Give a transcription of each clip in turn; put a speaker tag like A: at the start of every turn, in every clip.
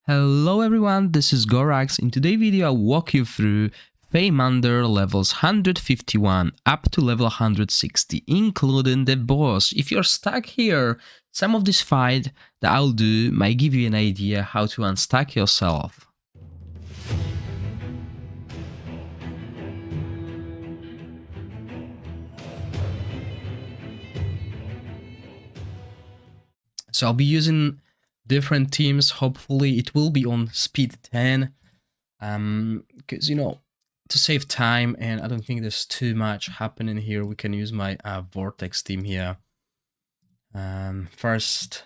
A: Hello everyone, this is Gorax. In today's video I'll walk you through Meander levels 151 up to level 160, including the boss. If you're stuck here, some of this fight that I'll do might give you an idea how to unstuck yourself. So I'll be using different teams. Hopefully it will be on speed 10, because to save time, and I don't think there's too much happening here. We can use my Vortex team here. First,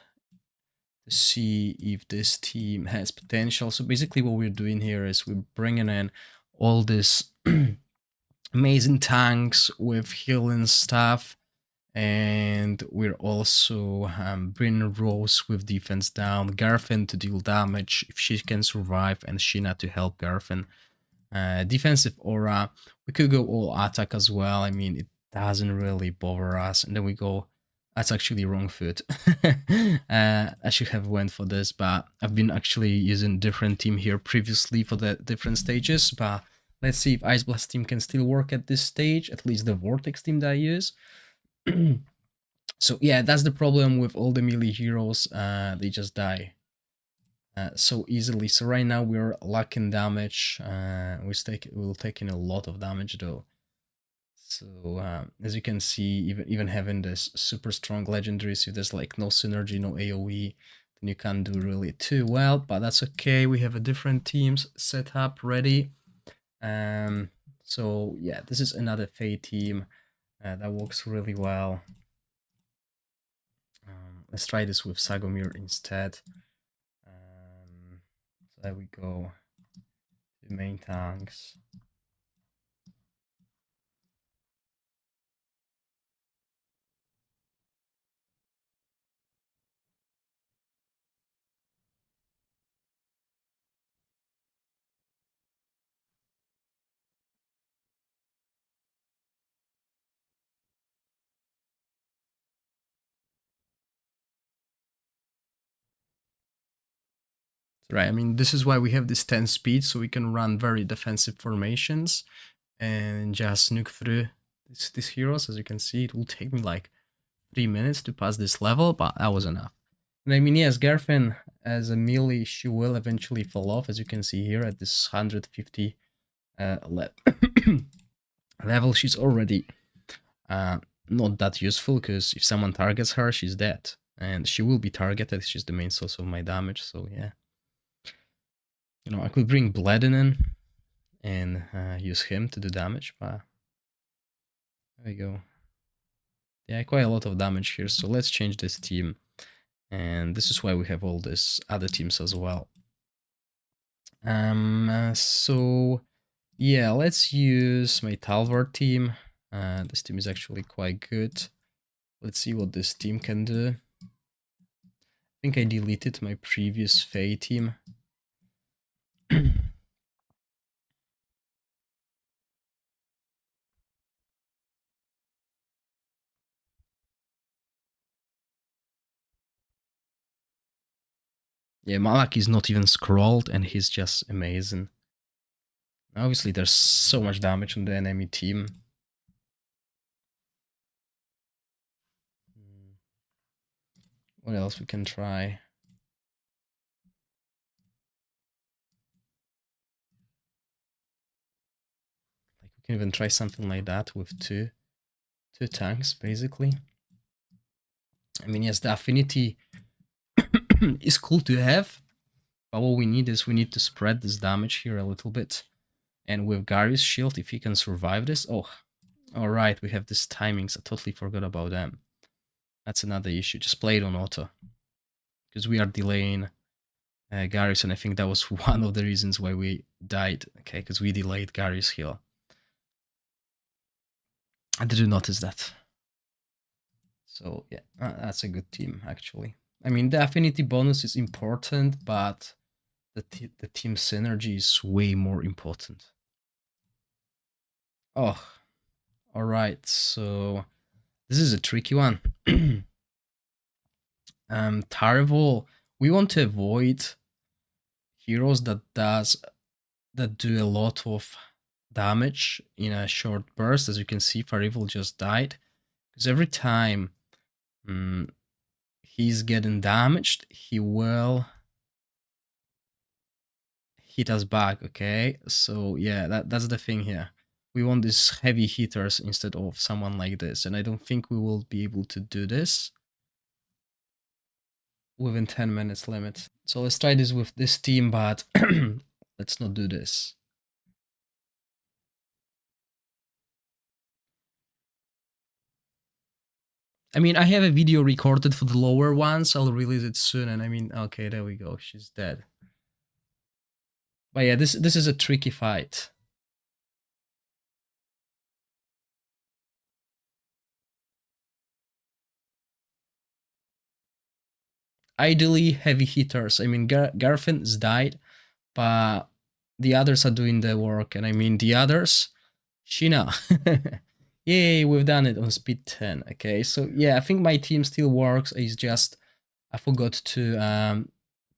A: to see if this team has potential. So basically what we're doing here is we're bringing in all this amazing tanks with healing stuff, and we're also bringing Rose with defense down, Garfin to deal damage if she can survive, and Sheena to help Garfin. Defensive aura, we could go all attack as well. I mean, it doesn't really bother us. And then we go, that's actually wrong foot. I should have went for this, but I've been actually using different team here previously for the different stages. But let's see if Ice Blast team can still work at this stage, at least the Vortex team that I use. So yeah, that's the problem with all the melee heroes. They just die so easily. So right now we're lacking damage. We're taking a lot of damage though. So as you can see, even having this super strong legendaries, if there's like no synergy, no AoE, then you can't do really too well. But that's okay. We have a different teams set up ready. So yeah, this is another Fae team that works really well. Let's try this with Sagomir instead. So there we go. The main tanks. Right, I mean, this is why we have this 10 speed, so we can run very defensive formations and just nuke through these heroes. As you can see, it will take me like 3 minutes to pass this level, but that was enough. And I mean, yes, Garfin as a melee, she will eventually fall off, as you can see here at this 150 level. She's already not that useful, because if someone targets her, she's dead. And she will be targeted, she's the main source of my damage, so yeah. I could bring Bledin in and use him to do damage, but there we go. Yeah, quite a lot of damage here, so let's change this team. And this is why we have all these other teams as well. So yeah, let's use my Talvard team. This team is actually quite good. Let's see what this team can do. I think I deleted my previous Fae team. Yeah, Malak is not even scrolled, and he's just amazing. Obviously, there's so much damage on the enemy team. What else we can try? Like, we can even try something like that with two tanks, basically. I mean, yes, the affinity is cool to have, but what we need is we need to spread this damage here a little bit. And with Gary's shield, if he can survive this, oh, all right, we have these timings. I totally forgot about them. That's another issue. Just play it on auto, because we are delaying Gary's, and I think that was one of the reasons why we died. Okay, because we delayed Gary's heal. I didn't notice that. So yeah, that's a good team actually. I mean, the affinity bonus is important, but the team synergy is way more important. Oh, all right. So this is a tricky one. Tarvol, we want to avoid heroes that do a lot of damage in a short burst. As you can see, Farivil just died because every time he's getting damaged, he will hit us back. Okay, so yeah, that's the thing here. We want these heavy hitters instead of someone like this, and I don't think we will be able to do this within 10 minutes limit. So let's try this with this team, but let's not do this. I mean, I have a video recorded for the lower ones. I'll release it soon. And I mean, okay, there we go. She's dead. But yeah, this is a tricky fight. Ideally, heavy hitters. I mean, Garfin's died, but the others are doing the work. And I mean, the others, Sheena. Yay, we've done it on speed 10. Okay, so yeah, I think my team still works. It's just I forgot to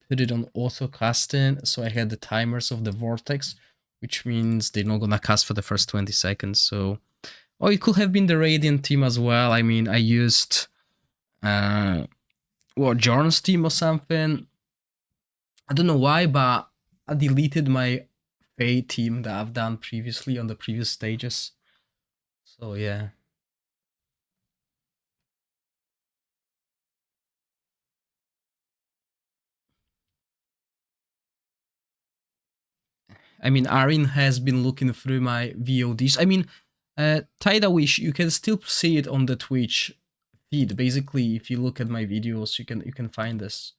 A: put it on auto casting, so I had the timers of the vortex, which means they're not gonna cast for the first 20 seconds. So, oh, it could have been the Radiant team as well. I mean, I used Jorn's team or something. I don't know why, but I deleted my Fae team that I've done previously on the previous stages. So yeah. I mean, Arin has been looking through my VODs. I mean, Tida Wish, you can still see it on the Twitch feed. Basically, if you look at my videos, you can find this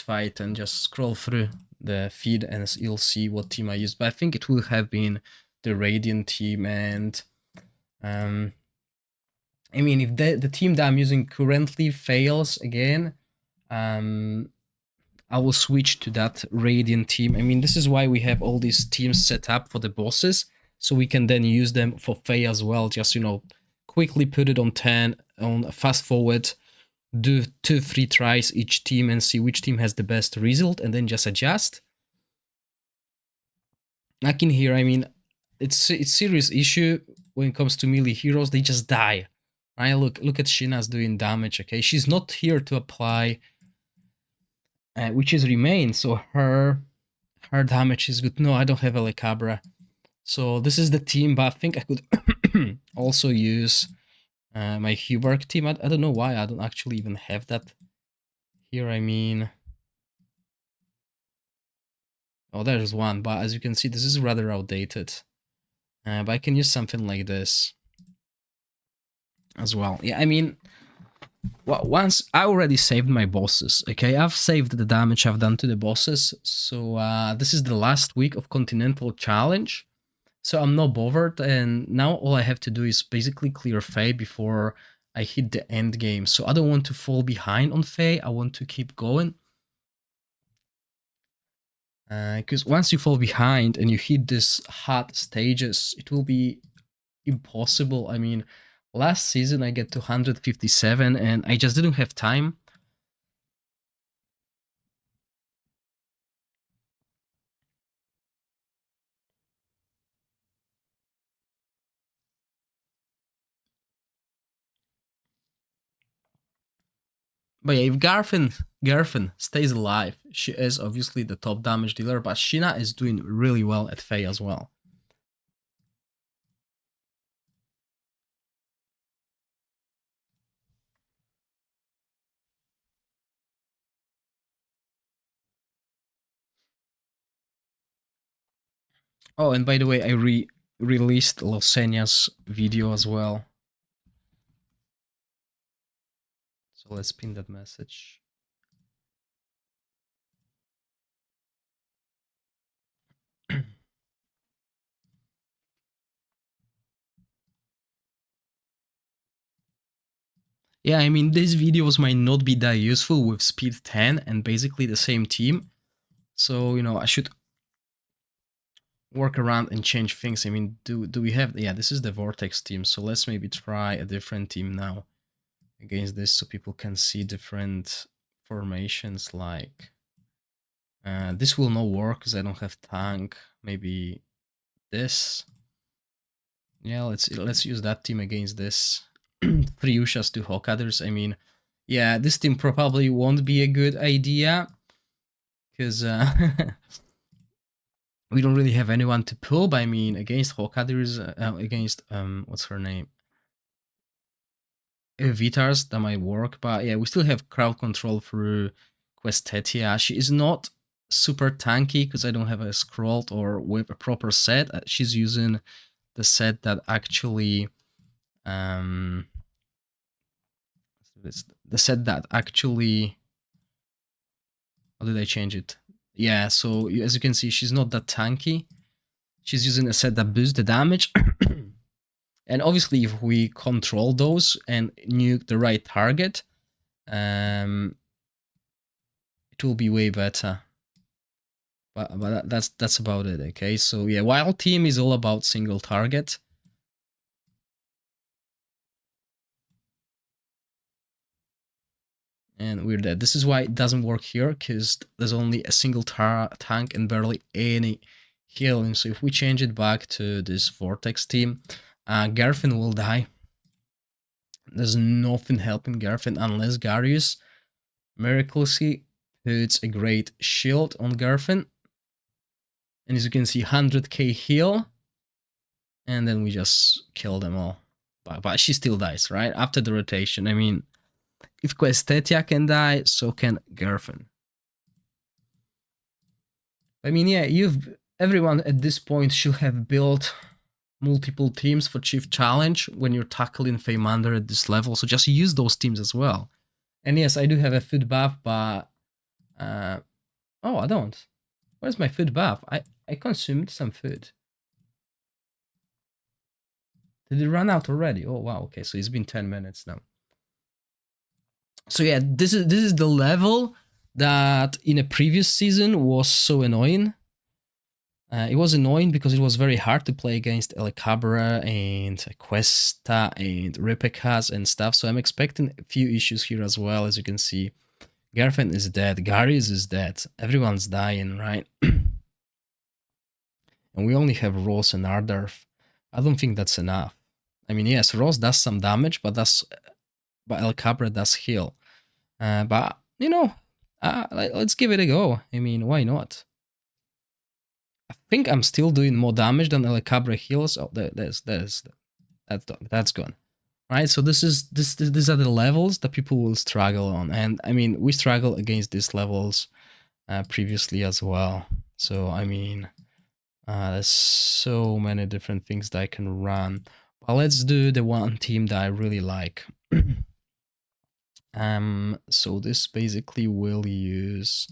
A: fight and just scroll through the feed and you'll see what team I used. But I think it will have been the Radiant team, and I mean, if the team that I'm using currently fails again, I will switch to that Radiant team. I mean, this is why we have all these teams set up for the bosses, so we can then use them for Fae as well. Just, you know, quickly put it on 10, on fast forward, do 2-3 tries each team and see which team has the best result, and then just adjust. Like in here, I mean, it's serious issue when it comes to melee heroes. They just die. Right? Look at Shina's doing damage. Okay, she's not here to apply which is remain, so her damage is good. No, I don't have a Lecabra. So this is the team, but I think I could also use my Hubark team. I don't know why I don't actually even have that here. I mean, oh, there's one, but as you can see, this is rather outdated. But I can use something like this as well. Yeah, I mean, well, once I already saved my bosses, okay? I've saved the damage I've done to the bosses. So this is the last week of Continental Challenge. So I'm not bothered, and now all I have to do is basically clear Fae before I hit the end game. So I don't want to fall behind on Fae, I want to keep going. Because once you fall behind and you hit these hard stages, it will be impossible. I mean, last season I get to 157 and I just didn't have time. But yeah, if Garfin stays alive, she is obviously the top damage dealer, but Sheena is doing really well at Fae as well. Oh, and by the way, I released Losenia's video as well. So let's pin that message. Yeah, I mean, these videos might not be that useful with speed 10 and basically the same team. So, you know, I should work around and change things. I mean, do we have... Yeah, this is the Vortex team. So let's maybe try a different team now against this so people can see different formations like... This will not work because I don't have tank. Maybe this. Yeah, let's use that team against this. 3 Ushas, 2 Hawkadders. I mean, yeah, this team probably won't be a good idea because we don't really have anyone to pull. But I mean, against Hawkadders, against what's her name? Vitars, that might work. But yeah, we still have crowd control through Questetia. She is not super tanky because I don't have a scrolled or with a proper set. She's using the set that actually the set that actually, how did I change it? Yeah, so as you can see, she's not that tanky. She's using a set that boosts the damage. And obviously, if we control those and nuke the right target, it will be way better. But that's about it, okay? So yeah, Wild Team is all about single target. And we're dead. This is why it doesn't work here, because there's only a single tank and barely any healing. So if we change it back to this Vortex team, Garfin will die. There's nothing helping Garfin unless Garius miraculously puts a great shield on Garfin. And as you can see, 100k heal. And then we just kill them all. But she still dies, right? After the rotation. I mean, if Questetia can die, so can Garfin. I mean, yeah, everyone at this point should have built multiple teams for Chief Challenge when you're tackling Meander at this level. So just use those teams as well. And yes, I do have a food buff, but oh, I don't. Where's my food buff? I consumed some food. Did it run out already? Oh wow, okay, so it's been 10 minutes now. So yeah, this is the level that in a previous season was so annoying. It was annoying because it was very hard to play against Elecabra and Questa and Ripekas and stuff. So I'm expecting a few issues here as well. As you can see, Garfin is dead, Garius is dead, everyone's dying, right? And we only have Rose and Ardarth. I don't think that's enough. I mean, yes, Rose does some damage, but Elecabra does heal. But you know, let's give it a go. I mean, why not? I think I'm still doing more damage than Elecabra heals. Oh, that's gone. Right, so these are the levels that people will struggle on, and I mean we struggle against these levels previously as well. So I mean, there's so many different things that I can run. But let's do the one team that I really like. So this basically will use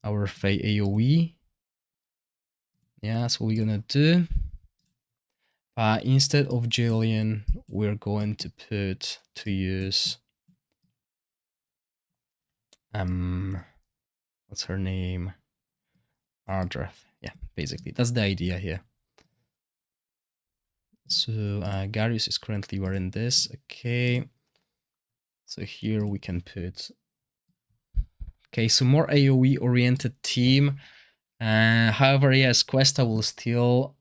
A: our Fey AoE. Yeah, that's what we're gonna do. But instead of Jillian, we're going to use what's her name? Ardrath. Yeah, basically that's the idea here. So Garius is currently wearing this. Okay. So here we can put. Okay, so more AoE oriented team. However, yes, Questa will still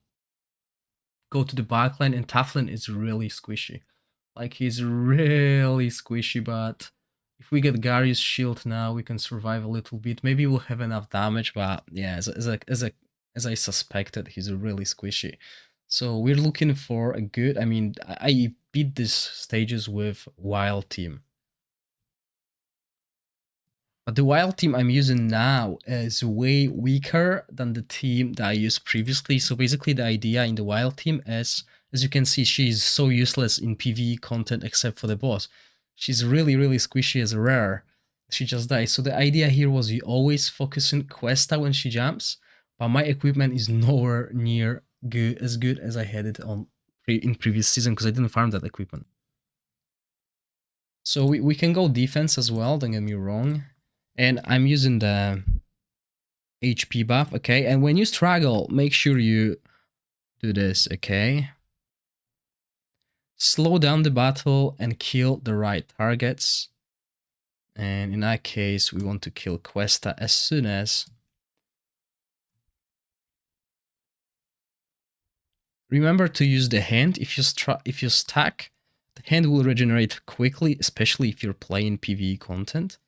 A: go to the backline, and Taflin is really squishy. Like, he's really squishy, but if we get Gary's shield now, we can survive a little bit. Maybe we'll have enough damage, but yeah, as I suspected, he's really squishy. So we're looking for a good. I mean, I beat these stages with Wild Team. But the Wild Team I'm using now is way weaker than the team that I used previously. So basically the idea in the Wild Team is, as you can see, she's so useless in PvE content except for the boss. She's really, really squishy as a rare. She just dies. So the idea here was you always focus on Questa when she jumps, but my equipment is nowhere near as good as I had it on in previous season because I didn't farm that equipment. So we can go defense as well, don't get me wrong. And I'm using the HP buff, okay? And when you struggle, make sure you do this, okay? Slow down the battle and kill the right targets. And in that case, we want to kill Questa as soon as Remember to use the hand. If you stack, the hand will regenerate quickly, especially if you're playing PvE content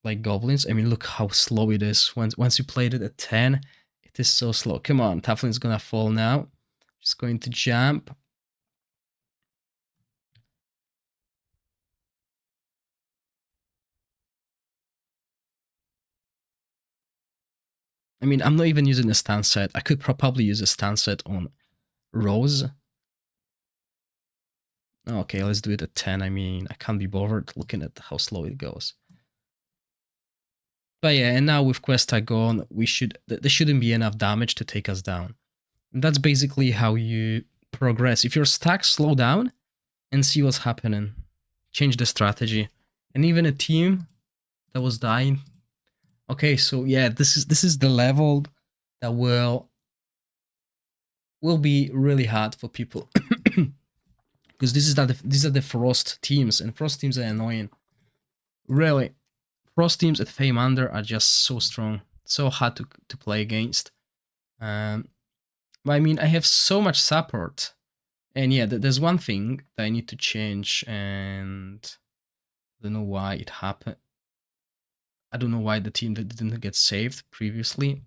A: like goblins. I mean, look how slow it is. Once you played it at 10, it is so slow. Come on, Taflin's gonna fall now. Just going to jump. I mean, I'm not even using a stun set. I could probably use a stun set on Rose. Okay, let's do it at 10. I mean, I can't be bothered looking at how slow it goes. But yeah, and now with quest tag gone, there shouldn't be enough damage to take us down. And that's basically how you progress. If you're stuck, slow down and see what's happening. Change the strategy. And even a team that was dying. Okay, so yeah, this is the level that will be really hard for people. Because these are the frost teams, and frost teams are annoying. Really. Frost teams at Meander are just so strong, so hard to play against. But I mean, I have so much support, and yeah, there's one thing that I need to change, and I don't know why it happened. I don't know why the team that didn't get saved previously,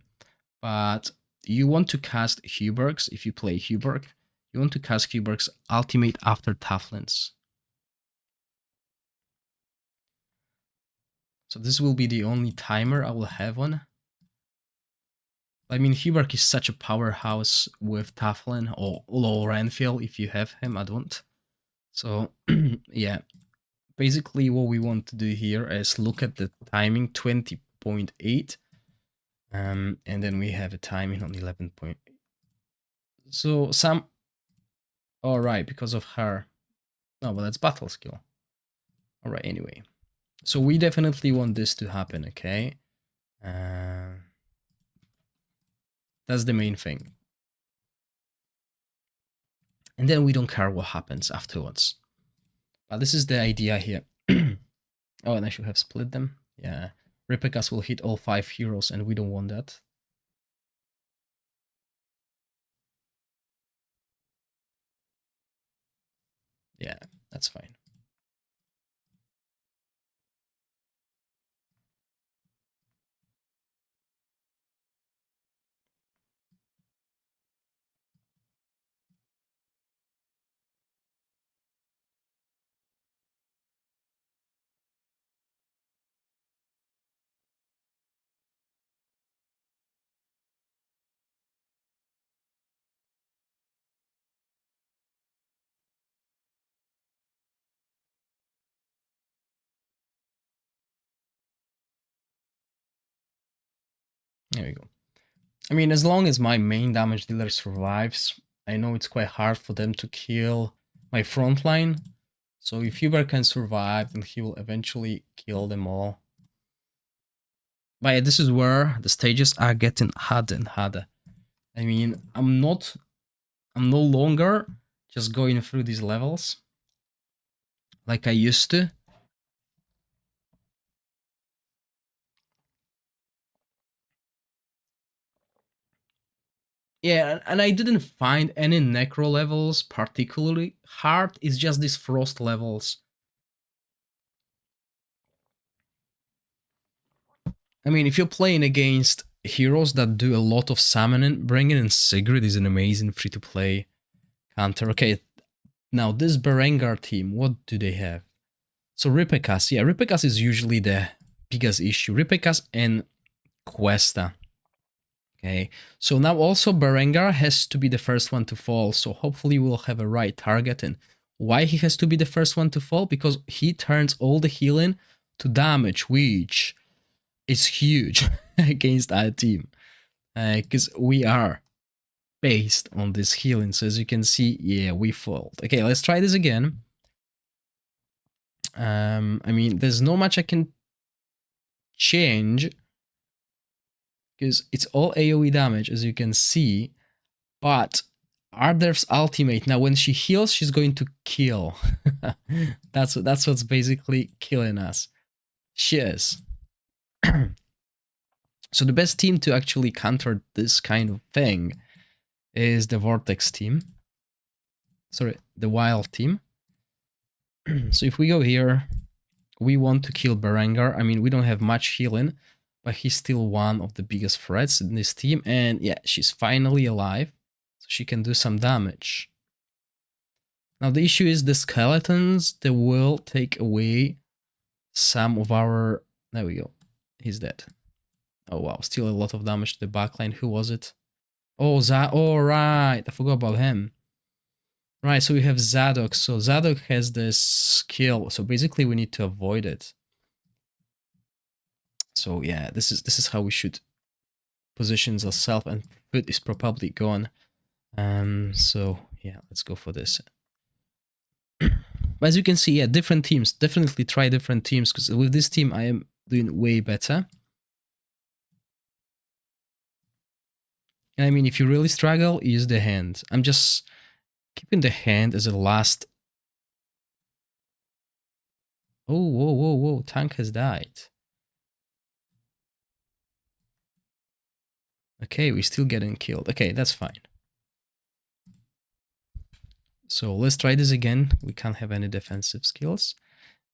A: but you want to cast Hubergs if you play Huberg. You want to cast Huberg's ultimate after Taflin's. So this will be the only timer I will have on. I mean, Huberg is such a powerhouse with Taflin or Renfield if you have him. I don't. So yeah, basically what we want to do here is look at the timing 20.8, and then we have a timing on 11. So some. All right, because of her. No, but that's battle skill. All right. Anyway, so we definitely want this to happen. Okay. That's the main thing. And then we don't care what happens afterwards. But this is the idea here. Oh, and I should have split them. Yeah. Replicas will hit all 5 heroes, and we don't want that. Yeah, that's fine. There we go. I mean, as long as my main damage dealer survives, I know it's quite hard for them to kill my front line. So if Huber can survive, then he will eventually kill them all. But yeah, this is where the stages are getting harder and harder. I mean, I'm no longer just going through these levels like I used to. Yeah, and I didn't find any necro levels particularly hard. It's just these frost levels. I mean, if you're playing against heroes that do a lot of summoning, bringing in Sigrid is an amazing free-to-play counter. Okay, now this Berengar team, what do they have? So Ripekas, yeah, Ripekas is usually the biggest issue. Ripekas and Cuesta. Okay, so now also Berengar has to be the first one to fall, so hopefully we'll have a right target. And why he has to be the first one to fall? Because he turns all the healing to damage, which is huge against our team. Because we are based on this healing. So as you can see, yeah, we failed. Okay, let's try this again. I mean, there's not much I can change because it's all AoE damage, as you can see. But Arder's ultimate, now when she heals, she's going to kill. That's what's basically killing us. She is. So the best team to actually counter this kind of thing is the Vortex team. Sorry, the Wild team. So if we go here, we want to kill Berengar. I mean, we don't have much healing, but he's still one of the biggest threats in this team. And yeah, she's finally alive, so she can do some damage. Now the issue is the skeletons, they will take away some of our... There we go. He's dead. Oh wow, still a lot of damage to the backline. Who was it? Oh, oh right, I forgot about him. Right, so we have Zadok. So Zadok has this skill. So basically we need to avoid it. So yeah, this is how we should position ourselves, and food is probably gone. So yeah, let's go for this. But as you can see, yeah, different teams. Definitely try different teams, because with this team I am doing way better. And I mean, if you really struggle, use the hand. I'm just keeping the hand as a last. Oh, whoa, whoa, whoa, tank has died. Okay, we're still getting killed. Okay, that's fine. So let's try this again. We can't have any defensive skills.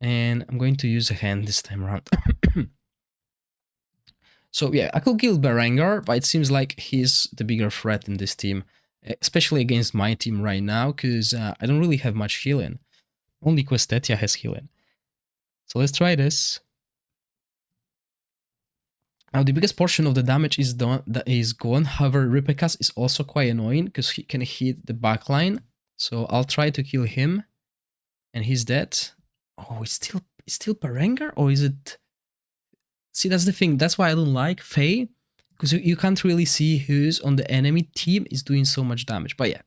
A: And I'm going to use a hand this time around. So yeah, I could kill Berengar, but it seems like he's the bigger threat in this team. Especially against my team right now, because I don't really have much healing. Only Questetia has healing. So let's try this. Now the biggest portion of the damage is gone. However, Ripekas is also quite annoying because he can hit the backline. So I'll try to kill him, and he's dead. Oh, it's still Berengar, or is it? See, that's the thing. That's why I don't like Faye, because you can't really see who's on the enemy team is doing so much damage. But yeah,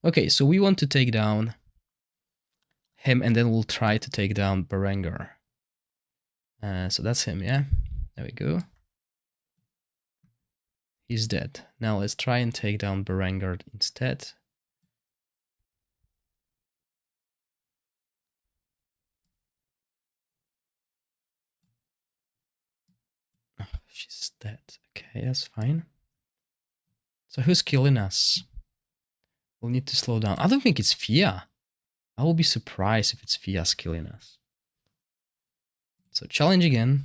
A: okay. So we want to take down him, and then we'll try to take down Berengar. So that's him. Yeah, there we go. He's dead. Now let's try and take down Berengar instead. Oh, she's dead. Okay, that's fine. So who's killing us? We'll need to slow down. I don't think it's Fia. I will be surprised if it's Fia's killing us. So challenge again.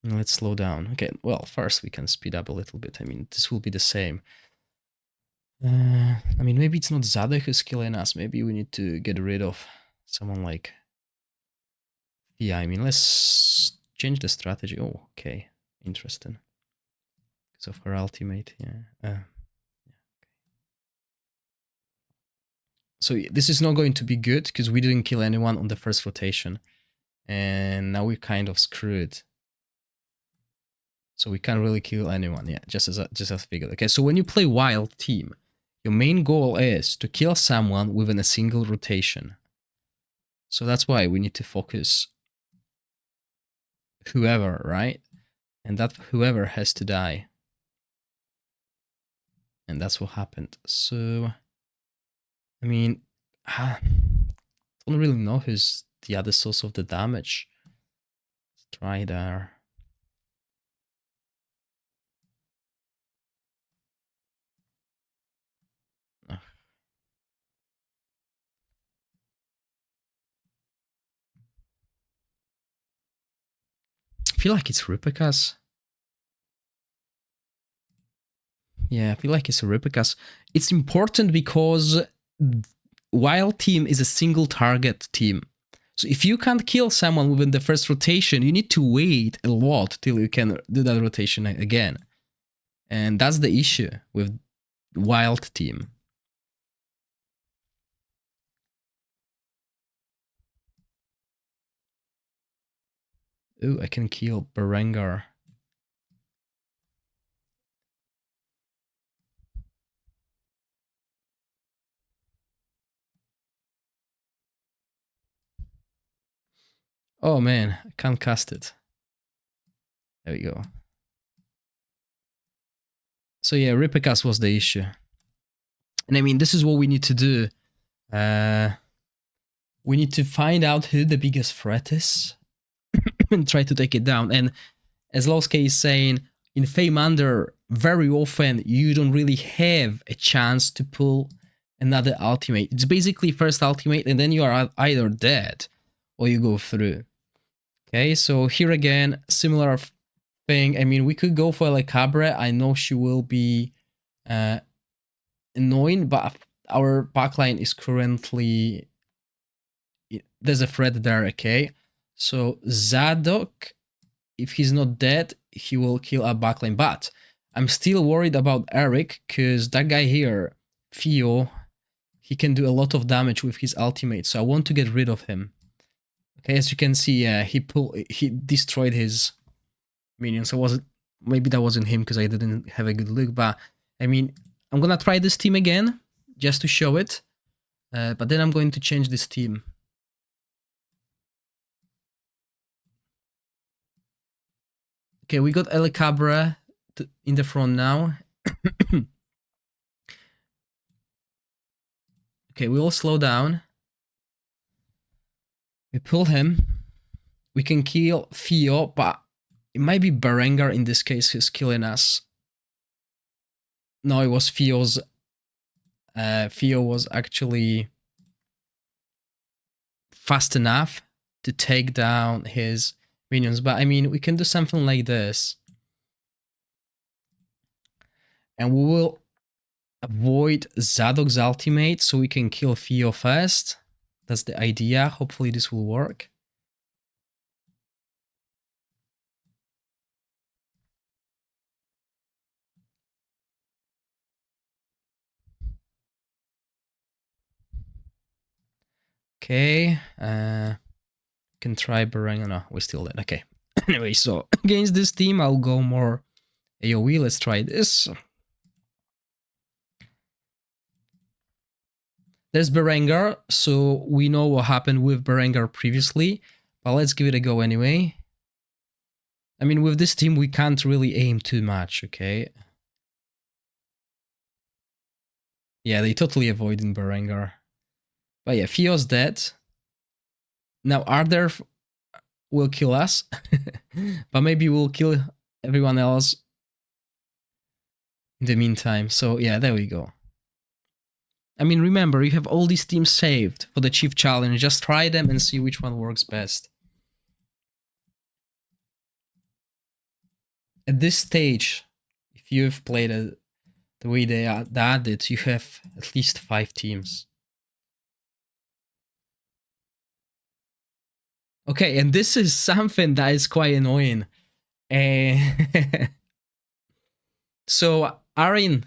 A: And let's slow down. Okay, well, first we can speed up a little bit. I mean, this will be the same. I mean, maybe it's not Zadok who's killing us. Maybe we need to get rid of someone like Fia. I mean, let's change the strategy. Oh, okay. Interesting. Because of her ultimate, yeah. So this is not going to be good because we didn't kill anyone on the first rotation. And now we're kind of screwed. So we can't really kill anyone, yeah, just as figured. Okay, so when you play Wild team, your main goal is to kill someone within a single rotation. So that's why we need to focus whoever, right? And that whoever has to die. And that's what happened. So, I mean, I don't really know who's the other source of the damage. Let's try there. I feel like it's Ripekas. Yeah, I feel like it's Ripekas. It's important because Wild team is a single target team. So if you can't kill someone within the first rotation, you need to wait a lot till you can do that rotation again. And that's the issue with Wild team. Ooh, I can kill Berengar. Oh man, I can't cast it. There we go. So yeah, Ripekas was the issue. And I mean, this is what we need to do. We need to find out who the biggest threat is and try to take it down. And as Lowski is saying, in Meander, very often you don't really have a chance to pull another ultimate. It's basically first ultimate and then you are either dead or you go through. Okay, so here again, similar thing. I mean, we could go for Cabra. I know she will be annoying, but our backline is currently... There's a threat there, okay? So Zadok, if he's not dead, he will kill our backline. But I'm still worried about Eric, because that guy here, Theo, he can do a lot of damage with his ultimate. So I want to get rid of him. Okay, as you can see, he destroyed his minions. So maybe that wasn't him because I didn't have a good look. But I mean, I'm gonna try this team again just to show it. But then I'm going to change this team. Okay, we got El Cabra in the front now. Okay, we will slow down. We pull him. We can kill Theo, but it might be Berengar in this case who's killing us. No, it was Theo's. Theo was actually fast enough to take down his minions. But I mean, we can do something like this. And we will avoid Zadok's ultimate so we can kill Theo first. That's the idea. Hopefully this will work. Okay, can try Berengar. No, we're still dead. Okay. Anyway, so against this team, I'll go more AoE. Let's try this. There's Berengar, so we know what happened with Berengar previously, but let's give it a go anyway. I mean, with this team, we can't really aim too much, okay? Yeah, they totally avoiding Berengar. But yeah, Theo's dead. Now Arder will kill us, but maybe we'll kill everyone else in the meantime. So yeah, there we go. I mean, remember, you have all these teams saved for the Chief Challenge. Just try them and see which one works best. At this stage, if you've played the way they added, you have at least 5 teams. Okay, and this is something that is quite annoying. So, Arin,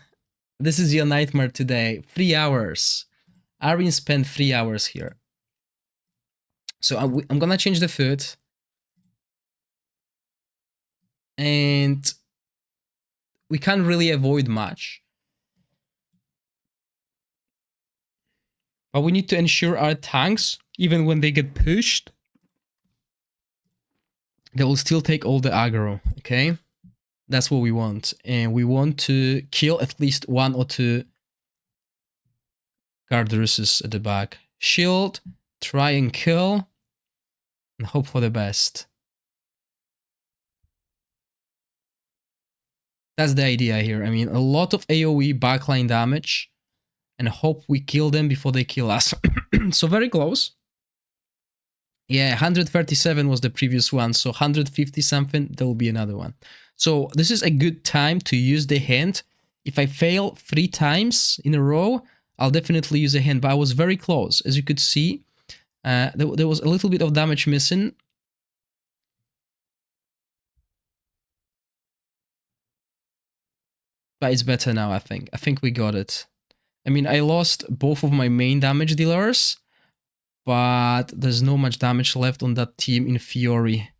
A: this is your nightmare today. 3 hours. Arin spent 3 hours here. So I'm gonna change the foot. And we can't really avoid much. But we need to ensure our tanks, even when they get pushed, they will still take all the aggro, okay? That's what we want. And we want to kill at least 1 or 2 Guardrusses at the back. Shield, try and kill, and hope for the best. That's the idea here. I mean, a lot of AoE backline damage, and hope we kill them before they kill us. So very close. Yeah, 137 was the previous one, so 150 something, there will be another one. So this is a good time to use the hint. If I fail 3 times in a row, I'll definitely use a hint, but I was very close. As you could see, there was a little bit of damage missing. But it's better now, I think. I think we got it. I mean, I lost both of my main damage dealers, but there's no much damage left on that team in theory.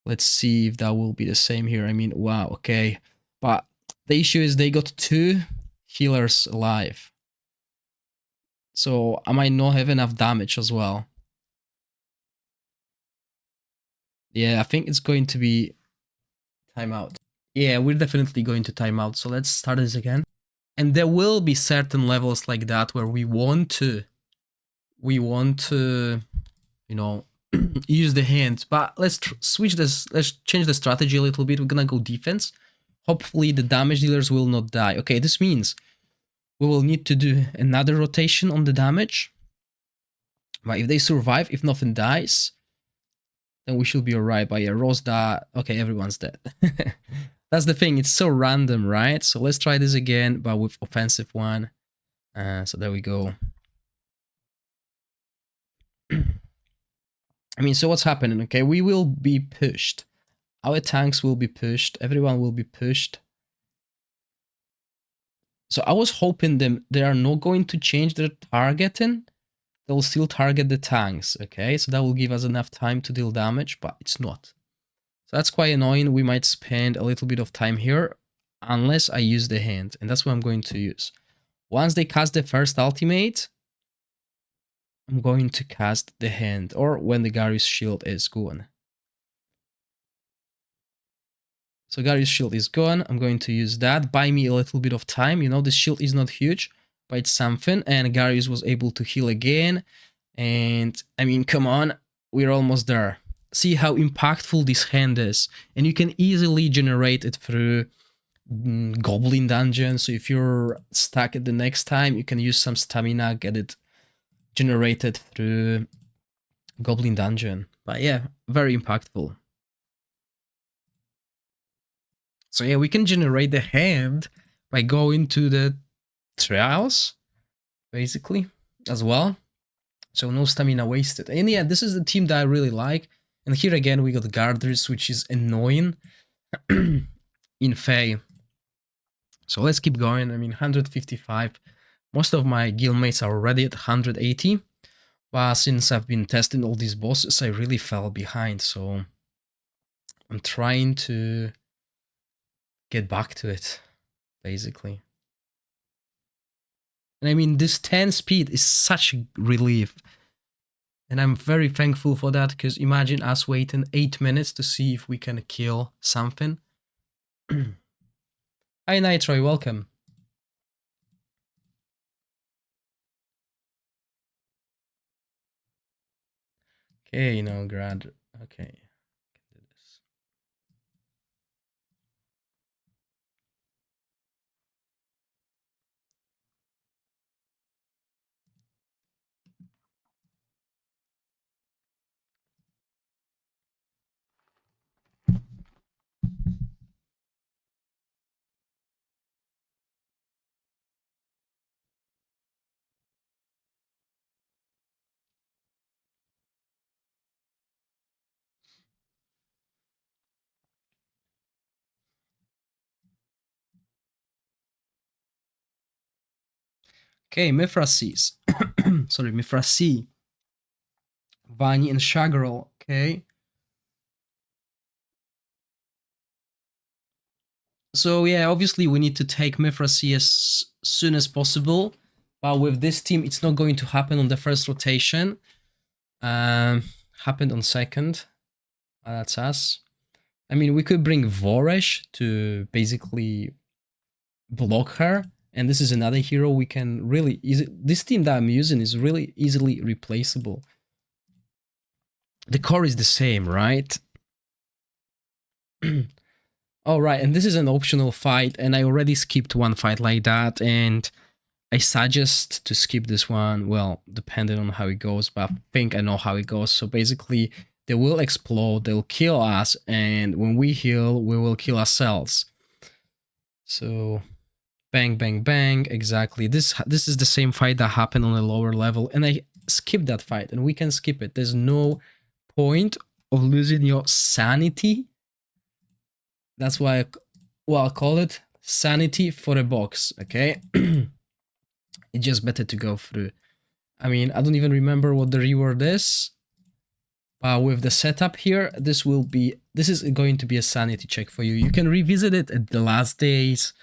A: Let's see if that will be the same here. I mean, wow, okay. But the issue is they got 2 healers alive. So I might not have enough damage as well. Yeah, I think it's going to be timeout. Yeah, we're definitely going to timeout. So let's start this again. And there will be certain levels like that where we want to, you know, use the hint. But let's switch this. Let's change the strategy a little bit. We're gonna go defense. hopefully the damage dealers will not die. Okay, this means we will need to do another rotation on the damage. But if they survive, if nothing dies, then we should be alright. But yeah, Rose died. Okay, everyone's dead. That's the thing, it's so random, right? So let's try this again, but with offensive one. So there we go. I mean, so what's happening? Okay, we will be pushed. Our tanks will be pushed. Everyone will be pushed. So I was hoping they are not going to change their targeting. They'll still target the tanks, okay? So that will give us enough time to deal damage, but it's not. So that's quite annoying. We might spend a little bit of time here unless I use the hand, and that's what I'm going to use. Once they cast the first ultimate, I'm going to cast the hand, or when the Gary's shield is gone. So Gary's shield is gone. I'm going to use that. Buy me a little bit of time. You know, the shield is not huge, but it's something. And Gary's was able to heal again. And I mean, come on, we're almost there. See how impactful this hand is. And you can easily generate it through Goblin Dungeon. So if you're stuck at the next time, you can use some stamina, get it generated through Goblin Dungeon. But yeah, very impactful. So yeah, we can generate the hand by going to the trials, basically, as well. So no stamina wasted. And yeah, this is the team that I really like. And here again, we got Guarders, which is annoying in Fae. So let's keep going. I mean, 155. Most of my guildmates are already at 180. But since I've been testing all these bosses, I really fell behind. So I'm trying to get back to it, basically. And I mean, this 10 speed is such a relief. And I'm very thankful for that, because imagine us waiting 8 minutes to see if we can kill something. Hi Nitro, welcome. Okay, no, Grad. Okay. Okay, Mithraces. Sorry, Mithrasi. Vani and Shagral. Okay. So yeah, obviously we need to take Mithraci as soon as possible. But with this team, it's not going to happen on the first rotation. Happened on second. That's us. I mean, we could bring Voresh to basically block her. And this is another hero we can really easy. This team that I'm using is really easily replaceable. The core is the same, right? All right, and this is an optional fight, and I already skipped one fight like that, and I suggest to skip this one. Well, depending on how it goes, but I think I know how it goes. So basically, they will explode, they'll kill us, and when we heal, we will kill ourselves. So bang, bang, bang. Exactly. This is the same fight that happened on a lower level, and I skipped that fight, and we can skip it. There's no point of losing your sanity. That's why I call it sanity for a box, okay? It's just better to go through. I mean, I don't even remember what the reward is. But with the setup here, this is going to be a sanity check for you. You can revisit it at the last days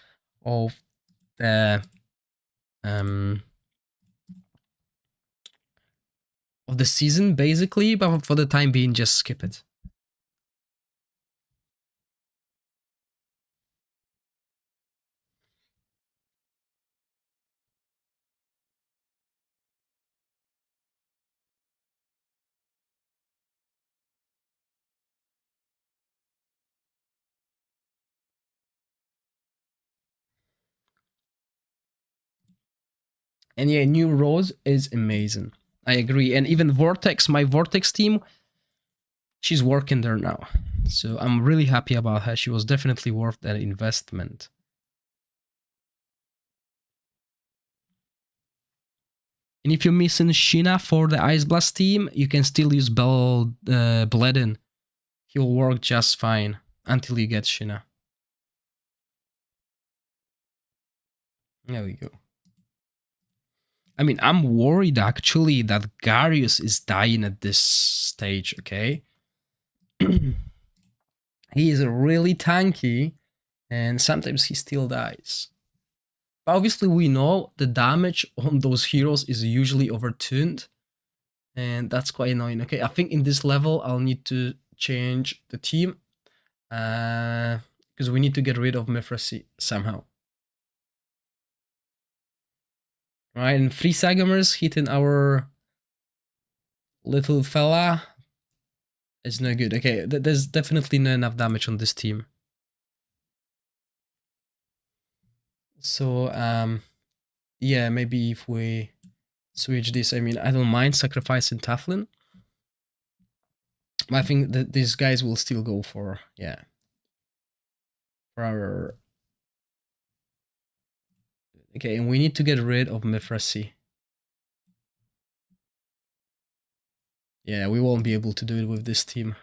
A: of the season, basically, but for the time being, just skip it. And yeah, new Rose is amazing. I agree. And even Vortex, my Vortex team, she's working there now. So I'm really happy about her. She was definitely worth that investment. And if you're missing Sheena for the Ice Blast team, you can still use Bledin. He'll work just fine until you get Sheena. There we go. I mean, I'm worried actually that Garius is dying at this stage, okay? He is really tanky, and sometimes he still dies. But obviously, we know the damage on those heroes is usually overtuned, and that's quite annoying. Okay, I think in this level, I'll need to change the team, because we need to get rid of Mifrasi somehow. Right, and 3 Sagamers hitting our little fella is no good. Okay, there's definitely not enough damage on this team. So, yeah, maybe if we switch this, I mean, I don't mind sacrificing Taflin. I think that these guys will still go for, yeah, for our... Okay, and we need to get rid of Mifrasi. Yeah, we won't be able to do it with this team.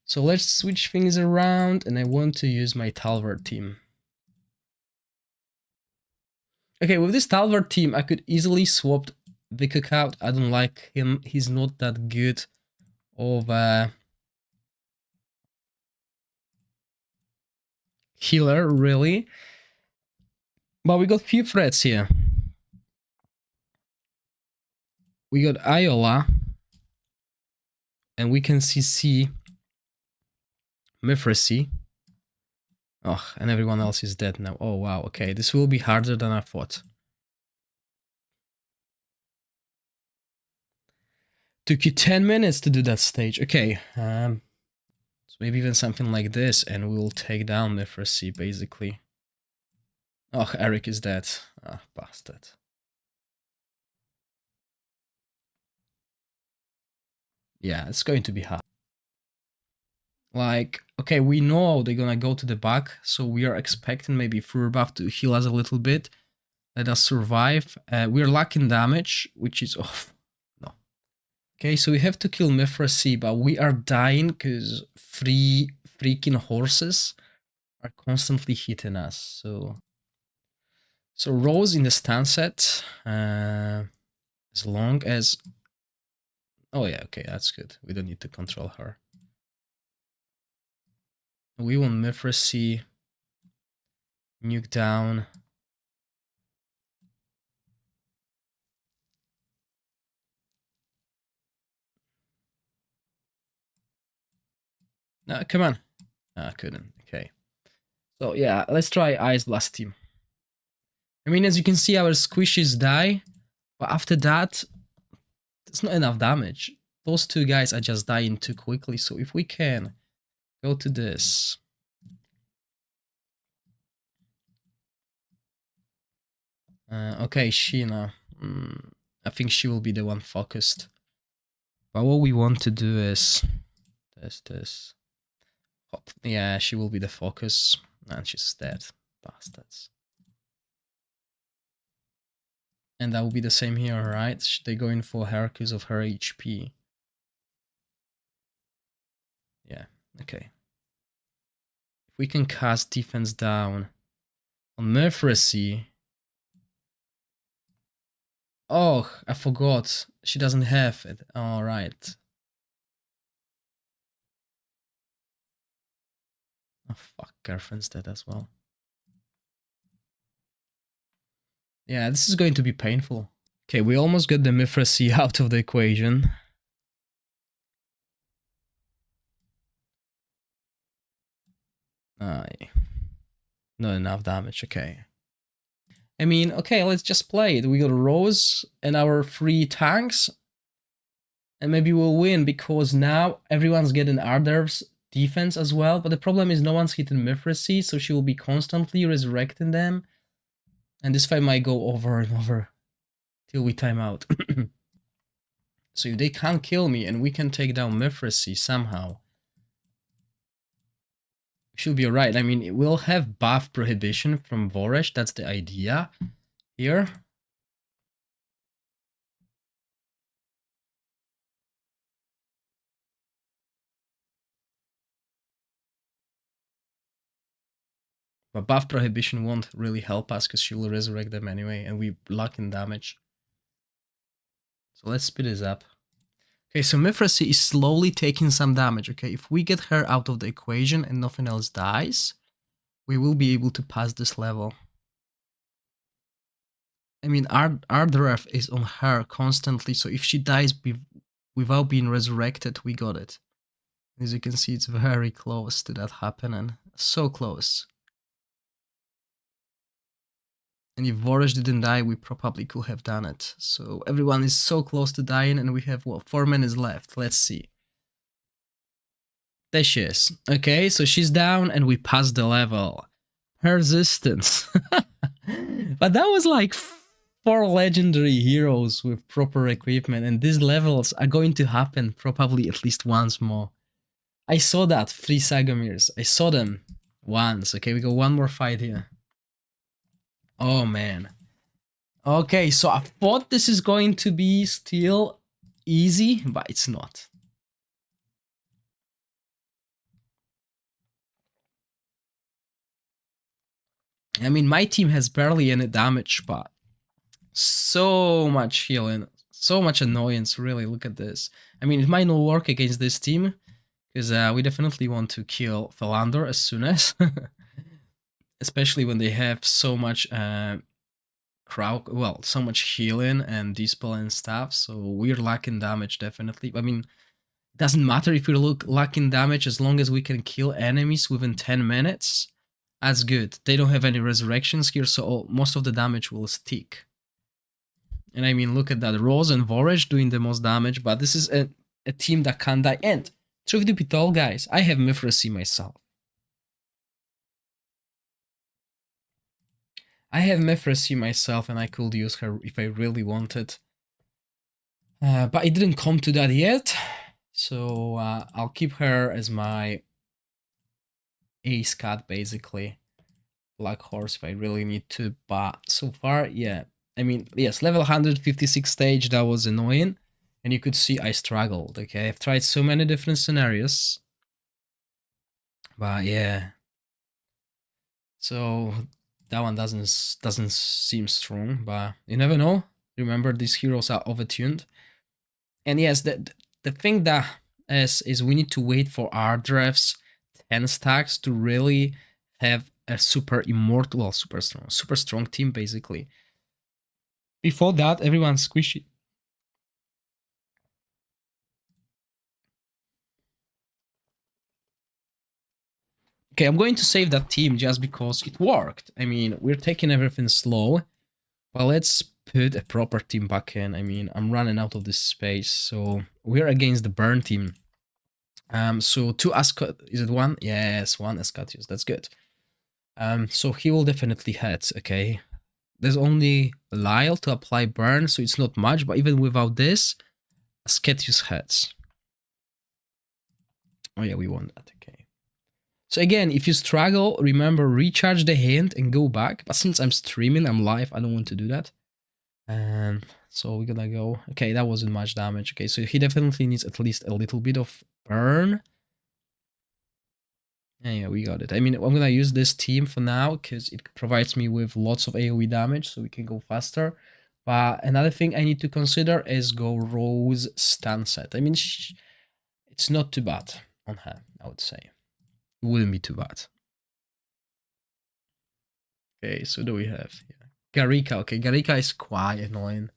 A: So let's switch things around, and I want to use my Talvard team. Okay, with this Talvard team, I could easily swap Vikuk out. I don't like him. He's not that good of a healer, really. But we got few threats here. We got Iola, and we can CC Mifrasi. Oh, and everyone else is dead now. Oh, wow. Okay, this will be harder than I thought. Took you 10 minutes to do that stage. Okay, so maybe even something like this, and we'll take down Mifrasi, basically. Oh, Eric is dead. Ah, bastard. Yeah, it's going to be hard. Like, okay, we know they're gonna go to the back, so we are expecting maybe Furbuff to heal us a little bit, let us survive. We're lacking damage, which is off. No. Okay, so we have to kill Mifrasi, but we are dying because 3 freaking horses are constantly hitting us. So Rose in the stun set, as long as... Oh yeah, okay, that's good. We don't need to control her. We want Mifrasi, nuke down. No, come on. No, I couldn't. Okay. So yeah, let's try Ice Blast team. I mean, as you can see, our squishies die, but after that, it's not enough damage. Those 2 guys are just dying too quickly, so if we can go to this. Okay, Sheena. I think she will be the one focused. But what we want to do is this. Yeah, she will be the focus. And she's dead. Bastards. And that will be the same here, right? They're going for her because of her HP. Yeah, okay. If we can cast defense down on Mifrasi. Oh, I forgot. She doesn't have it. All right. Oh, fuck. Girlfriend's dead as well. Yeah, this is going to be painful. Okay, we almost got the Mifrasi out of the equation. Not enough damage, okay. I mean, okay, let's just play it. We got Rose and our 3 tanks. And maybe we'll win, because now everyone's getting Arder's defense as well. But the problem is no one's hitting Mifrasi, so she will be constantly resurrecting them. And this fight might go over and over till we time out. So if they can't kill me and we can take down Mithracy somehow, we should be alright. I mean, we'll have buff prohibition from Voresh, that's the idea here. But buff prohibition won't really help us because she will resurrect them anyway, and we lock in damage. So let's speed this up. Okay, so Mithracy is slowly taking some damage, okay? If we get her out of the equation and nothing else dies, we will be able to pass this level. I mean, our draft is on her constantly, so if she dies without being resurrected, we got it. As you can see, it's very close to that happening. So close. And if Voresh didn't die, we probably could have done it. So everyone is so close to dying, and we have, what, 4 minutes left. Let's see. There she is. Okay, so she's down, and we passed the level. Persistence. But that was like 4 legendary heroes with proper equipment, and these levels are going to happen probably at least once more. I saw that, 3 Sagamirs. I saw them once. Okay, we got one more fight here. Oh man. Okay, so I thought this is going to be still easy, but it's not. I mean, my team has barely any damage, but so much healing, so much annoyance, really, look at this. I mean, it might not work against this team, because we definitely want to kill Philander as soon as. Especially when they have so much so much healing and dispel and stuff, so we're lacking damage definitely. I mean, it doesn't matter if we're lacking damage as long as we can kill enemies within 10 minutes. That's good. They don't have any resurrections here, so most of the damage will stick. And I mean, look at that, Rose and Voresh doing the most damage, but this is a team that can't die. And truth to be told, guys, I have Mithracy myself. I have Mithracy myself, and I could use her if I really wanted. But it didn't come to that yet, so I'll keep her as my ace cat, basically. Black Horse if I really need to, but so far, yeah. I mean, yes, level 156 stage, that was annoying. And you could see I struggled, okay? I've tried so many different scenarios. But yeah. So that one doesn't seem strong, but you never know. Remember, these heroes are overtuned. And yes, the thing that is we need to wait for our drafts 10 stacks to really have a super immortal, well, super strong team, basically. Before that, everyone's squishy. Okay, I'm going to save that team just because it worked. I mean, we're taking everything slow, but let's put a proper team back in. I mean, I'm running out of this space, so we're against the burn team. So 2 Ascot, is it 1? Yes, 1 Ascatius, that's good. So he will definitely head, okay? There's only Lyle to apply burn, so it's not much, but even without this, Ascatius heads. Oh yeah, we want that, okay. So again, if you struggle, remember, recharge the hint and go back. But since I'm streaming, I'm live, I don't want to do that. And so we're gonna go. Okay, that wasn't much damage. Okay, so he definitely needs at least a little bit of burn. And yeah, we got it. I mean, I'm gonna use this team for now because it provides me with lots of AoE damage, so we can go faster. But another thing I need to consider is go Rose stun set. I mean, it's not too bad on her, I would say. It wouldn't be too bad. Okay, so do we have Garika? Okay, Garika is quite annoying.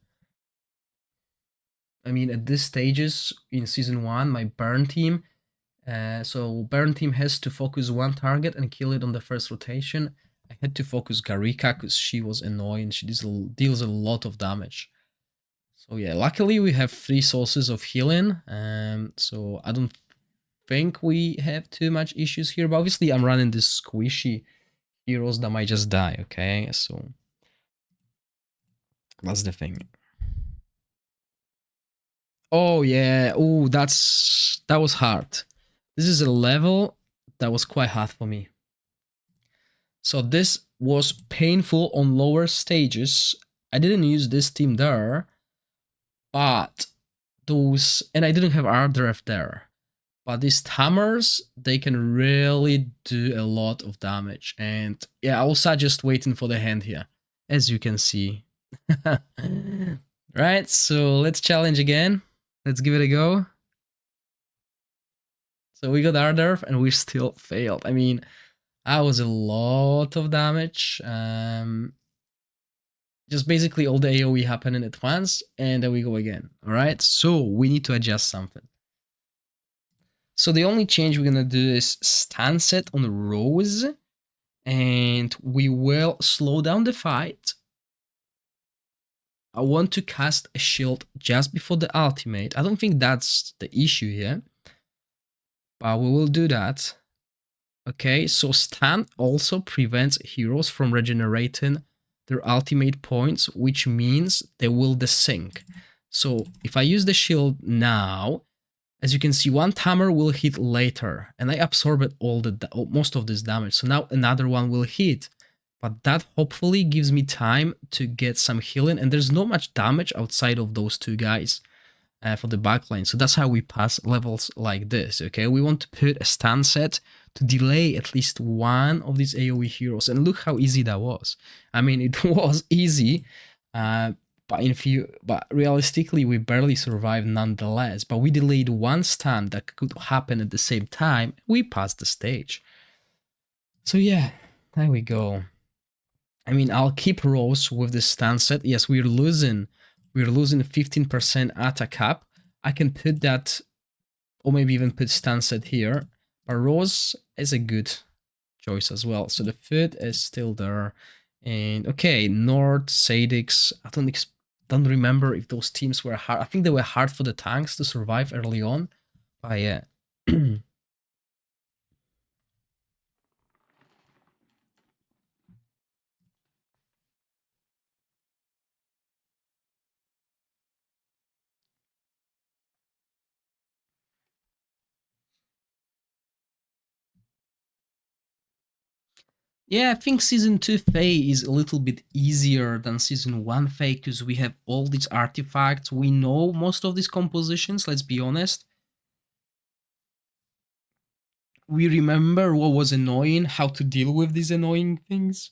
A: I mean, at this stages in season 1, my burn team. So burn team has to focus one target and kill it on the first rotation. I had to focus Garika because she was annoying. She deals a lot of damage. So yeah, luckily we have 3 sources of healing. So I don't think we have too much issues here. But obviously I'm running this squishy heroes that might just die, okay? So That's the thing. Oh yeah. Oh, that was hard. This is a level that was quite hard for me. So this was painful on lower stages. I didn't use this team there, but those, and I didn't have Ardref there. But these hammers, they can really do a lot of damage. And yeah, I will suggest waiting for the hand here, as you can see. Right, so let's challenge again. Let's give it a go. So we got Ardref and we still failed. I mean, that was a lot of damage. Just basically all the AoE happening at once, and then we go again. All right, so we need to adjust something. So the only change we're gonna do is stand set on Rose, and we will slow down the fight. I want to cast a shield just before the ultimate. I don't think that's the issue here, but we will do that. Okay, so stand also prevents heroes from regenerating their ultimate points, which means they will desync. So if I use the shield now, as you can see, one hammer will hit later, and I absorbed most of this damage. So now another one will hit, but that hopefully gives me time to get some healing, and there's not much damage outside of those two guys for the backline. So that's how we pass levels like this. Okay, we want to put a stand set to delay at least one of these AoE heroes, and look how easy that was. I mean, it was easy. But realistically, we barely survived nonetheless. But we delayed one stun that could happen at the same time. We passed the stage. So yeah, there we go. I mean, I'll keep Rose with the stun set. Yes, we're losing 15% attack cap. I can put that, or maybe even put stun set here. But Rose is a good choice as well. So the foot is still there. And okay, Nord, Sadix. I don't remember if those teams were hard. I think they were hard for the tanks to survive early on. But yeah. Yeah, I think Season 2 Fae is a little bit easier than Season 1 Fae because we have all these artifacts. We know most of these compositions, let's be honest. We remember what was annoying, how to deal with these annoying things.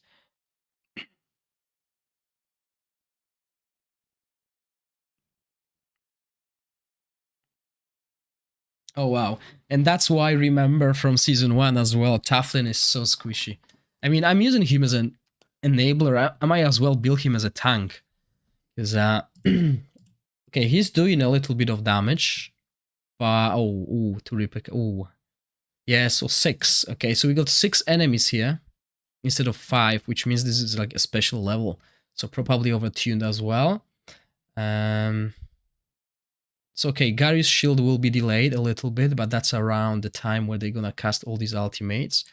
A: Oh wow. And that's why I remember from Season 1 as well, Taflin is so squishy. I mean, I'm using him as an enabler. I might as well build him as a tank. Because, okay, he's doing a little bit of damage. But, to repick. Oh, yeah, so 6. Okay, so we got 6 enemies here instead of 5, which means this is like a special level. So probably overtuned as well. So okay, Gary's shield will be delayed a little bit, but that's around the time where they're gonna cast all these ultimates.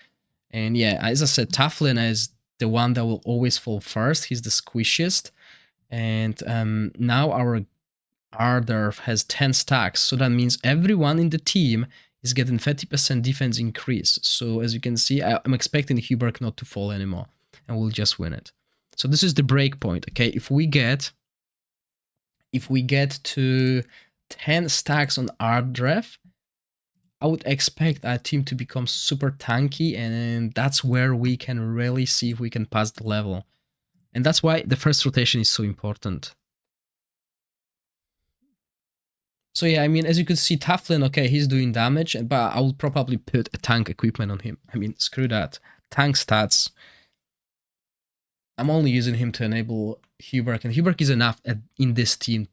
A: And yeah, as I said, Taflin is the one that will always fall first. He's the squishiest. And now our Ardref has 10 stacks, so that means everyone in the team is getting 30% defense increase. So as you can see, I'm expecting Hubert not to fall anymore, and we'll just win it. So this is the break point, okay? If we get to 10 stacks on Ardref, I would expect our team to become super tanky, and that's where we can really see if we can pass the level. And that's why the first rotation is so important. So yeah, I mean, as you could see, Taflin, okay, he's doing damage, but I will probably put a tank equipment on him. I mean, screw that. Tank stats. I'm only using him to enable Hubert, and Hubert is enough in this team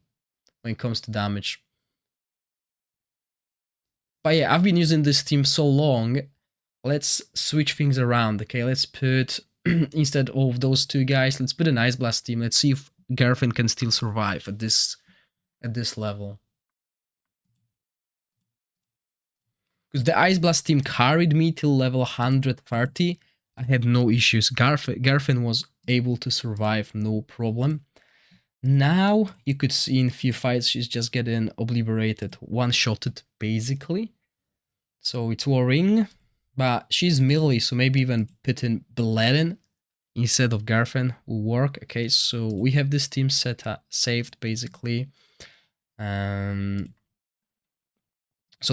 A: when it comes to damage. But yeah, I've been using this team so long. Let's switch things around, okay? Let's put, instead of those two guys, let's put an Ice Blast team. Let's see if Garfin can still survive at this level. Because the Ice Blast team carried me till level 130. I had no issues. Garfin was able to survive, no problem. Now you could see in few fights she's just getting obliterated, one-shotted basically. So it's worrying, but she's melee, so maybe even putting Bledin instead of Garfen will work. Okay, so we have this team set up, saved basically. So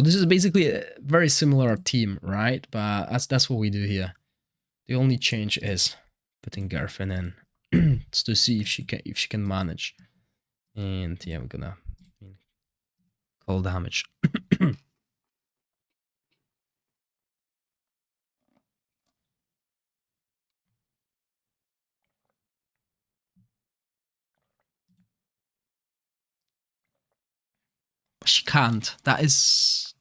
A: this is basically a very similar team, right? But that's what we do here. The only change is putting Garfen in to see if she can manage. And yeah, we're gonna call damage. She can't. That's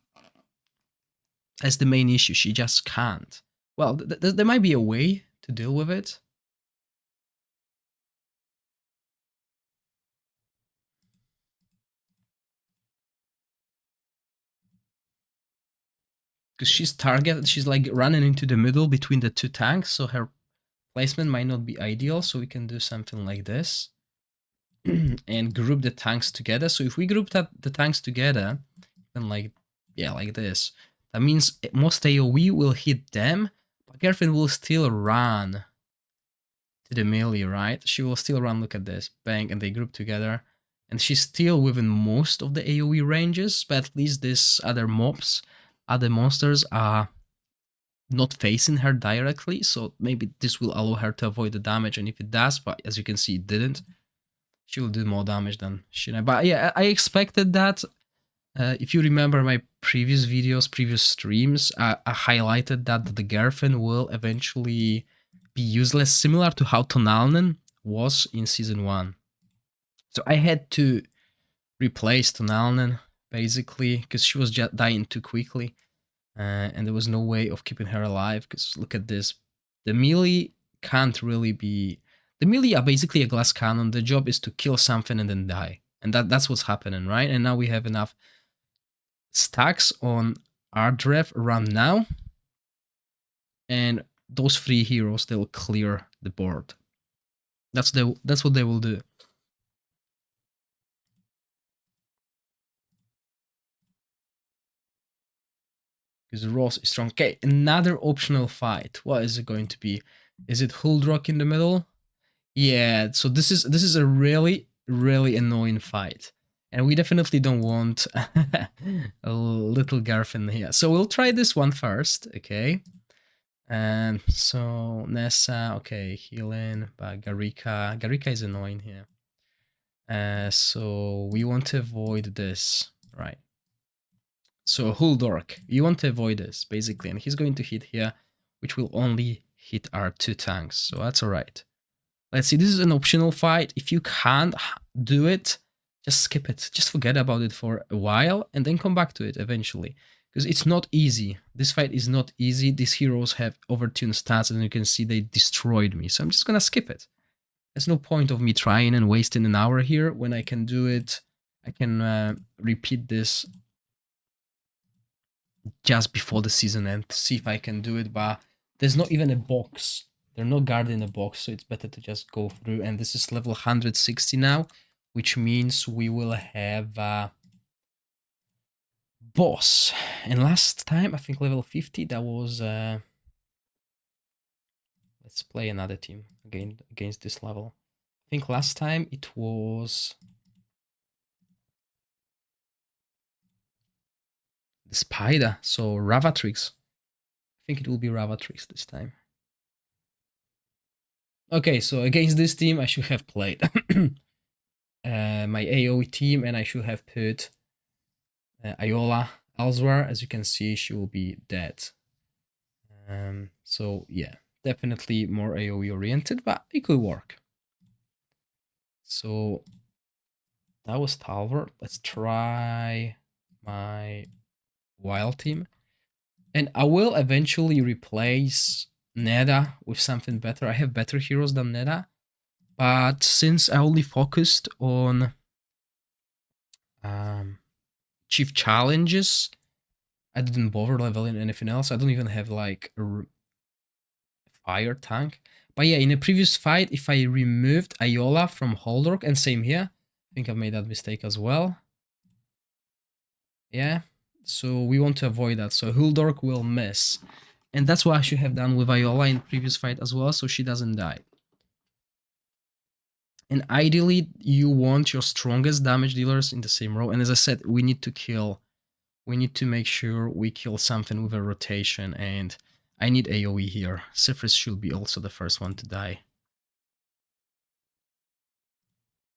A: the main issue. She just can't. Well, there might be a way to deal with it. Because she's targeted, she's like running into the middle between the two tanks, so her placement might not be ideal. So we can do something like this and group the tanks together. So if we group the tanks together, and like this, that means most AoE will hit them, but Gerfin will still run to the melee, right? She will still run. Look at this, bang, and they group together. And she's still within most of the AoE ranges, but at least these other mobs, other monsters are not facing her directly, so maybe this will allow her to avoid the damage. And if it does, but as you can see, it didn't, she will do more damage than Shina. But yeah, I expected that. If you remember my previous videos, previous streams, I highlighted that the Gerfen will eventually be useless, similar to how Tonalnen was in Season 1. So I had to replace Tonalnen, basically, because she was just dying too quickly. And there was no way of keeping her alive, because look at this. The melee can't really be... The melee are basically a glass cannon. The job is to kill something and then die. And that's what's happening, right? And now we have enough stacks on Ardrev run now. And those 3 heroes, they'll clear the board. That's what they will do. Because Ross is strong. Okay, another optional fight. What is it going to be? Is it Huldrock in the middle? Yeah, so this is a really annoying fight. And we definitely don't want a little Garfin here. So we'll try this one first, okay? And so Nessa, okay, healing, but Garika is annoying here. So we want to avoid this, right? So Huldork, you want to avoid this, basically, and he's going to hit here, which will only hit our 2 tanks, so that's alright. Let's see, this is an optional fight. If you can't do it, just skip it. Just forget about it for a while and then come back to it eventually. Because it's not easy. This fight is not easy. These heroes have overtuned stats and you can see they destroyed me. So I'm just gonna skip it. There's no point of me trying and wasting an hour here when I can do it. I can repeat this just before the season end to see if I can do it, but there's not even a box. They're not guarded in a box, so it's better to just go through. And this is level 160 now, which means we will have a boss. And last time, I think level 50, that was... let's play another team against this level. I think last time it was... the spider, so Ravatrix. I think it will be Ravatrix this time. Okay, so against this team, I should have played my AoE team, and I should have put Iola elsewhere. As you can see, she will be dead. So yeah, definitely more AoE oriented, but it could work. So that was Talbot. Let's try my wild team. And I will eventually replace Neda with something better. I have better heroes than Neda. But since I only focused on chief challenges, I didn't bother leveling anything else. I don't even have like a fire tank. But yeah, in a previous fight, if I removed Iola from Holdork, and same here, I think I made that mistake as well. Yeah, so we want to avoid that. So Huldork will miss. And that's what I should have done with Iola in previous fight as well, so she doesn't die. And ideally, you want your strongest damage dealers in the same row. And as I said, we need to make sure we kill something with a rotation. And I need AoE here. Cypherus should be also the first one to die.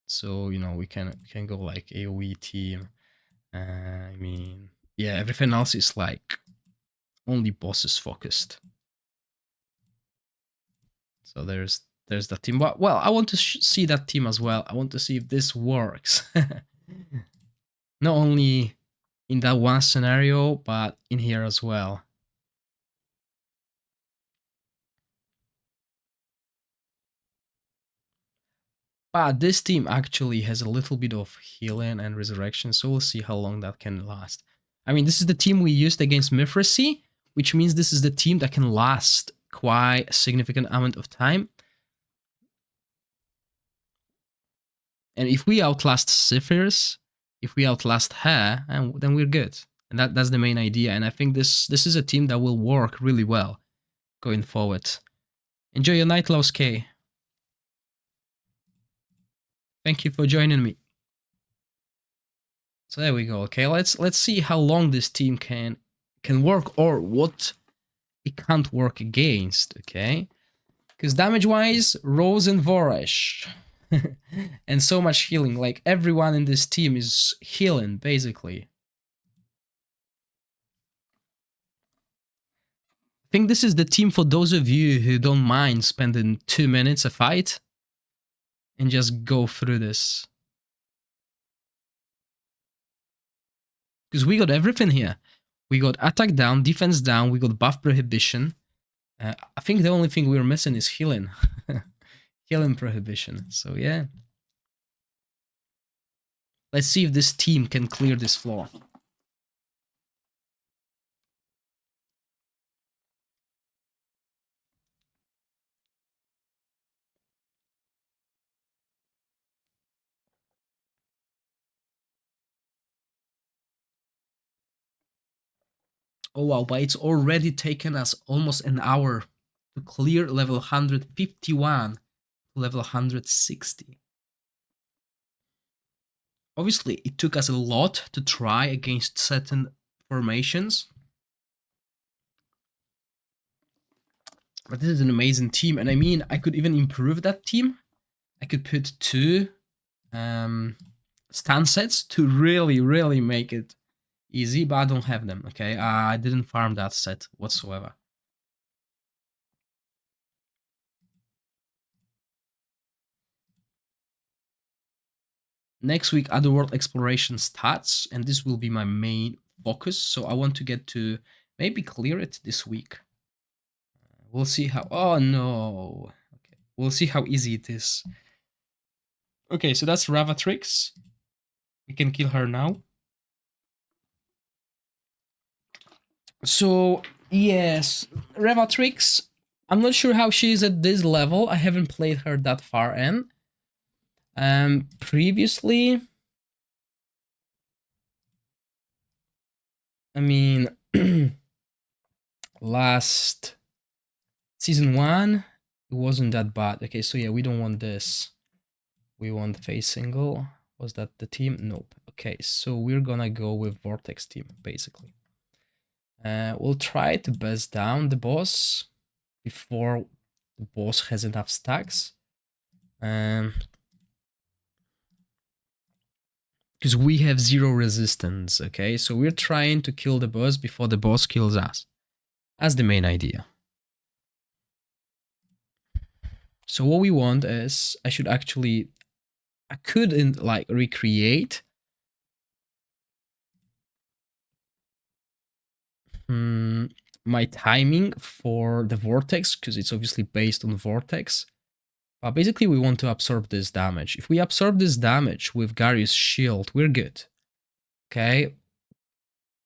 A: So, you know, we can go like AoE team. I mean, yeah, everything else is like only bosses focused. So there's that team. Well, I want to see that team as well. I want to see if this works. Not only in that one scenario, but in here as well. But this team actually has a little bit of healing and resurrection, so we'll see how long that can last. I mean, this is the team we used against Mithracy, which means this is the team that can last quite a significant amount of time. And if we outlast Cypherus, if we outlast her, then we're good. And that's the main idea. And I think this is a team that will work really well going forward. Enjoy your night, Laos K. Thank you for joining me. So there we go. Okay, let's see how long this team can work, or what it can't work against. Okay, because damage-wise, Rose and Voresh, and so much healing. Like everyone in this team is healing basically. I think this is the team for those of you who don't mind spending 2 minutes a fight and just go through this. Because we got everything here. We got attack down, defense down, we got buff prohibition. I think the only thing we're missing is healing. Healing prohibition. So yeah. Let's see if this team can clear this floor. Oh wow, but it's already taken us almost an hour to clear level 151 to level 160. Obviously, it took us a lot to try against certain formations. But this is an amazing team, and I mean, I could even improve that team. I could put 2 stand sets to really make it easy, but I don't have them, okay? I didn't farm that set whatsoever. Next week, Otherworld Exploration starts, and this will be my main focus, so I want to get to maybe clear it this week. We'll see how... Oh, no. Okay, we'll see how easy it is. Okay, so that's Ravatrix. We can kill her now. So, yes, Ravatrix, I'm not sure how she is at this level. I haven't played her that far in. Previously, I mean, last season 1, it wasn't that bad. Okay, so yeah, we don't want this. We want phase single. Was that the team? Nope. Okay, so we're gonna go with Vortex team, basically. We'll try to bust down the boss before the boss has enough stacks. Because we have 0 resistance, okay? So we're trying to kill the boss before the boss kills us. That's the main idea. So what we want is, I couldn't like recreate my timing for the vortex, because it's obviously based on vortex. But basically we want to absorb this damage. If we absorb this damage with Gary's shield, we're good. Okay?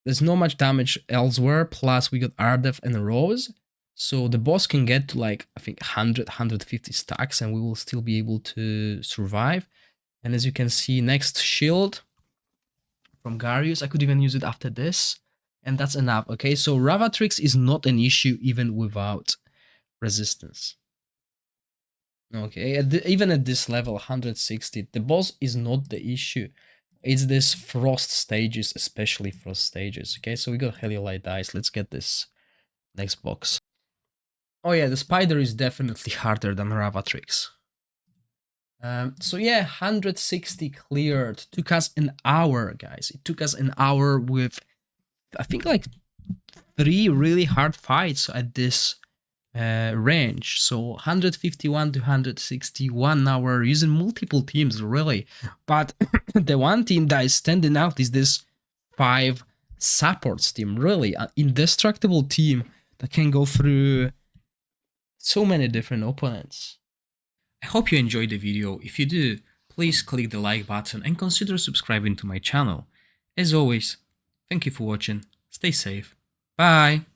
A: There's not much damage elsewhere, plus we got Ardef and Rose. So the boss can get to like, I think 100, 150 stacks and we will still be able to survive. And as you can see, next shield from Garius, I could even use it after this. And that's enough, okay? So Ravatrix is not an issue even without resistance. Okay, even at this level, 160, the boss is not the issue. It's this frost stages, especially frost stages. Okay, so we got Heliolite dice. Let's get this next box. Oh yeah, the spider is definitely harder than Ravatrix. So yeah, 160 cleared. Took us an hour, guys. It took us an hour with, I think, like 3 really hard fights at this range. So 151 to 161 hour using multiple teams, really. But the one team that is standing out is this 5 supports team, really. An indestructible team that can go through so many different opponents. I hope you enjoyed the video. If you do, please click the like button and consider subscribing to my channel. As always, thank you for watching, stay safe, bye!